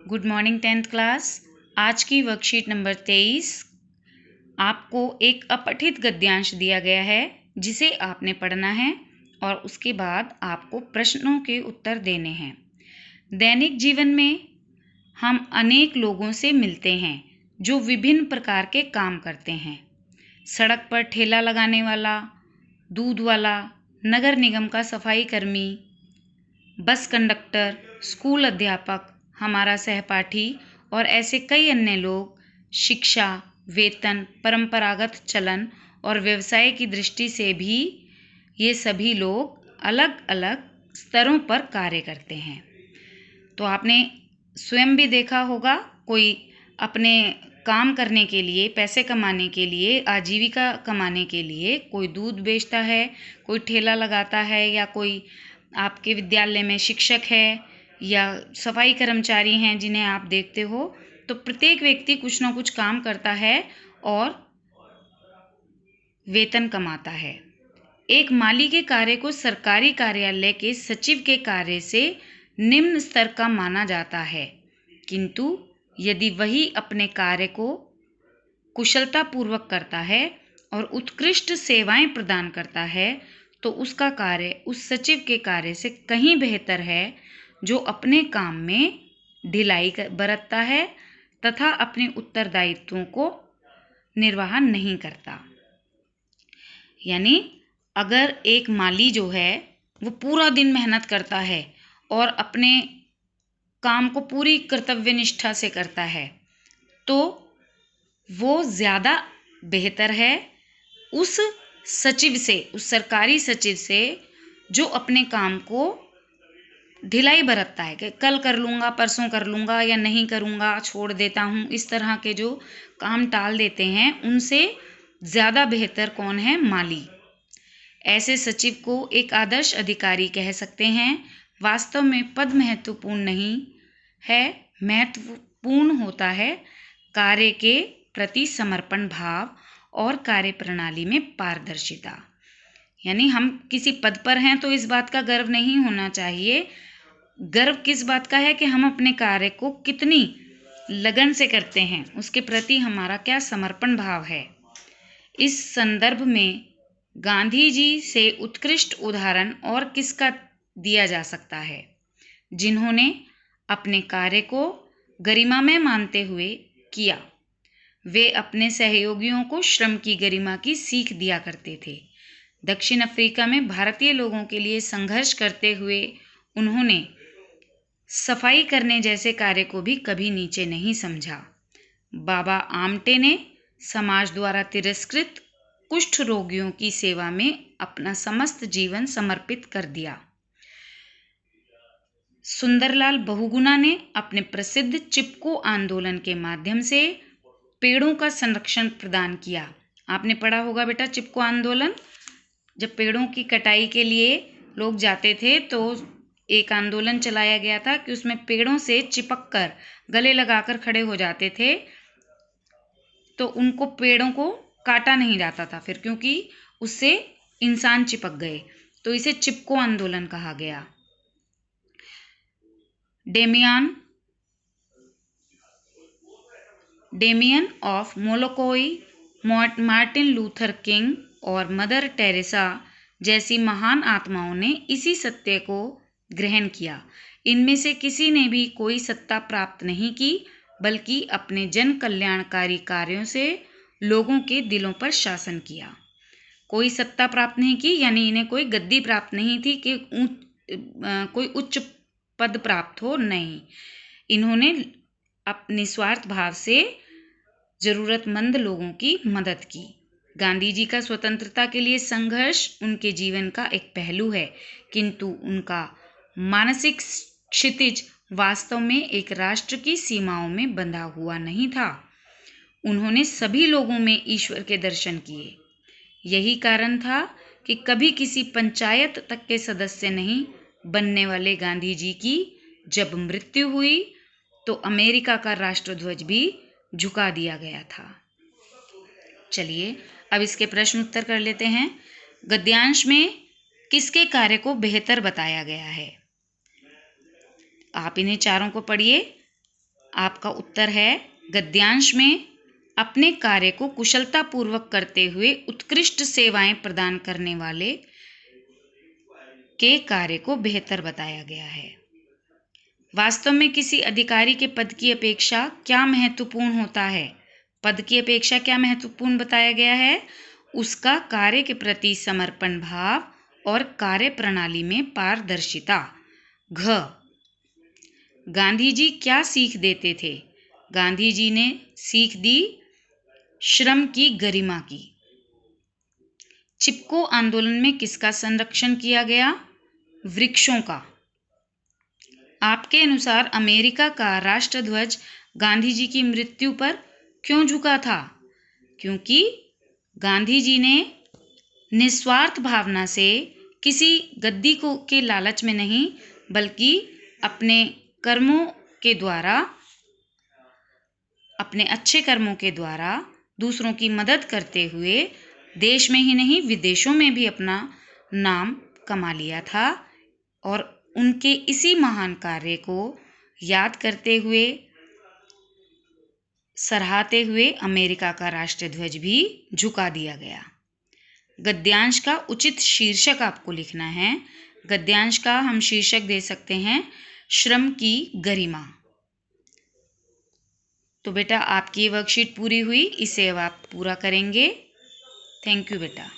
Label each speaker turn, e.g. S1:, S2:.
S1: Good morning 10th class. आज की worksheet number 23 आपको एक अपठित गद्यांश दिया गया है जिसे आपने पढ़ना है और उसके बाद आपको प्रश्नों के उत्तर देने हैं। दैनिक जीवन में हम अनेक लोगों से मिलते हैं जो विभिन्न प्रकार के काम करते हैं। सड़क पर ठेला लगाने वाला, दूध वाला, नगर निगम का सफाई कर्मी, बस कंडक्टर, स्कूल अध्यापक, हमारा सहपाठी और ऐसे कई अन्य लोग शिक्षा, वेतन, परंपरागत चलन और व्यवसाय की दृष्टि से भी ये सभी लोग अलग अलग स्तरों पर कार्य करते हैं। तो आपने स्वयं भी देखा होगा, कोई अपने काम करने के लिए, पैसे कमाने के लिए, आजीविका कमाने के लिए कोई दूध बेचता है, कोई ठेला लगाता है, या कोई आपके विद्यालय में शिक्षक है या सफाई कर्मचारी हैं जिन्हें आप देखते हो। तो प्रत्येक व्यक्ति कुछ ना कुछ काम करता है और वेतन कमाता है। एक माली के कार्य को सरकारी कार्यालय के सचिव के कार्य से निम्न स्तर का माना जाता है, किंतु यदि वही अपने कार्य को कुशलतापूर्वक करता है और उत्कृष्ट सेवाएं प्रदान करता है तो उसका कार्य उस सचिव के कार्य से कहीं बेहतर है जो अपने काम में ढिलाई बरतता है तथा अपने उत्तरदायित्वों को निर्वाह नहीं करता। यानी अगर एक माली जो है वो पूरा दिन मेहनत करता है और अपने काम को पूरी कर्तव्य निष्ठा से करता है तो वो ज़्यादा बेहतर है उस सचिव से, उस सरकारी सचिव से जो अपने काम को ढिलाई बरतता है कि कल कर लूँगा, परसों कर लूँगा, या नहीं करूँगा, छोड़ देता हूँ, इस तरह के जो काम टाल देते हैं उनसे ज़्यादा बेहतर कौन है? माली। ऐसे सचिव को एक आदर्श अधिकारी कह सकते हैं। वास्तव में पद महत्वपूर्ण नहीं है, महत्वपूर्ण होता है कार्य के प्रति समर्पण भाव और कार्य प्रणाली में पारदर्शिता। यानी हम किसी पद पर हैं तो इस बात का गर्व नहीं होना चाहिए। गर्व किस बात का है कि हम अपने कार्य को कितनी लगन से करते हैं, उसके प्रति हमारा क्या समर्पण भाव है। इस संदर्भ में गांधी जी से उत्कृष्ट उदाहरण और किसका दिया जा सकता है, जिन्होंने अपने कार्य को गरिमामय मानते हुए किया। वे अपने सहयोगियों को श्रम की गरिमा की सीख दिया करते थे। दक्षिण अफ्रीका में भारतीय लोगों के लिए संघर्ष करते हुए उन्होंने सफाई करने जैसे कार्य को भी कभी नीचे नहीं समझा। बाबा आमटे ने समाज द्वारा तिरस्कृत कुष्ठ रोगियों की सेवा में अपना समस्त जीवन समर्पित कर दिया। सुंदरलाल बहुगुणा ने अपने प्रसिद्ध चिपको आंदोलन के माध्यम से पेड़ों का संरक्षण प्रदान किया। आपने पढ़ा होगा बेटा चिपको आंदोलन। जब पेड़ों की कटाई के लिए लोग जाते थे तो एक आंदोलन चलाया गया था कि उसमें पेड़ों से चिपक कर गले लगाकर खड़े हो जाते थे तो उनको पेड़ों को काटा नहीं जाता था फिर, क्योंकि उससे इंसान चिपक गए, तो इसे चिपको आंदोलन कहा गया। Damien of Molokai, Martin Luther King और मदर टेरेसा जैसी महान आत्माओं ने इसी सत्य को ग्रहण किया। इनमें से किसी ने भी कोई सत्ता प्राप्त नहीं की, बल्कि अपने जन कल्याणकारी कार्यों से लोगों के दिलों पर शासन किया। कोई सत्ता प्राप्त नहीं की यानी इन्हें कोई गद्दी प्राप्त नहीं थी कि कोई उच्च पद प्राप्त हो, नहीं। इन्होंने अपने निस्वार्थ भाव से जरूरतमंद लोगों की मदद की। गांधी जी का स्वतंत्रता के लिए संघर्ष उनके जीवन का एक पहलू है, किंतु उनका मानसिक क्षितिज वास्तव में एक राष्ट्र की सीमाओं में बंधा हुआ नहीं था। उन्होंने सभी लोगों में ईश्वर के दर्शन किए। यही कारण था कि कभी किसी पंचायत तक के सदस्य नहीं बनने वाले गांधी जी की जब मृत्यु हुई तो अमेरिका का राष्ट्रध्वज भी झुका दिया गया था। चलिए अब इसके प्रश्न उत्तर कर लेते हैं। गद्यांश में किसके कार्य को बेहतर बताया गया है? आप इन्हें चारों को पढ़िए। आपका उत्तर है गद्यांश में अपने कार्य को कुशलतापूर्वक करते हुए उत्कृष्ट सेवाएं प्रदान करने वाले के कार्य को बेहतर बताया गया है। वास्तव में किसी अधिकारी के पद की अपेक्षा क्या महत्वपूर्ण होता है? पद की अपेक्षा क्या महत्वपूर्ण बताया गया है? उसका कार्य के प्रति समर्पण भाव और कार्य प्रणाली में पारदर्शिता। घ, गांधी जी क्या सीख देते थे? गांधी जी ने सीख दी श्रम की गरिमा की। चिपको आंदोलन में किसका संरक्षण किया गया? वृक्षों का। आपके अनुसार अमेरिका का राष्ट्रध्वज गांधी जी की मृत्यु पर क्यों झुका था? क्योंकि गांधी जी ने निस्वार्थ भावना से किसी गद्दी को के लालच में नहीं, बल्कि अपने कर्मों के द्वारा, अपने अच्छे कर्मों के द्वारा दूसरों की मदद करते हुए देश में ही नहीं विदेशों में भी अपना नाम कमा लिया था। और उनके इसी महान कार्य को याद करते हुए, सराहते हुए अमेरिका का राष्ट्रध्वज भी झुका दिया गया। गद्यांश का उचित शीर्षक आपको लिखना है। गद्यांश का हम शीर्षक दे सकते हैं श्रम की गरिमा। तो बेटा आपकी ये वर्कशीट पूरी हुई, इसे अब आप पूरा करेंगे। थैंक यू बेटा।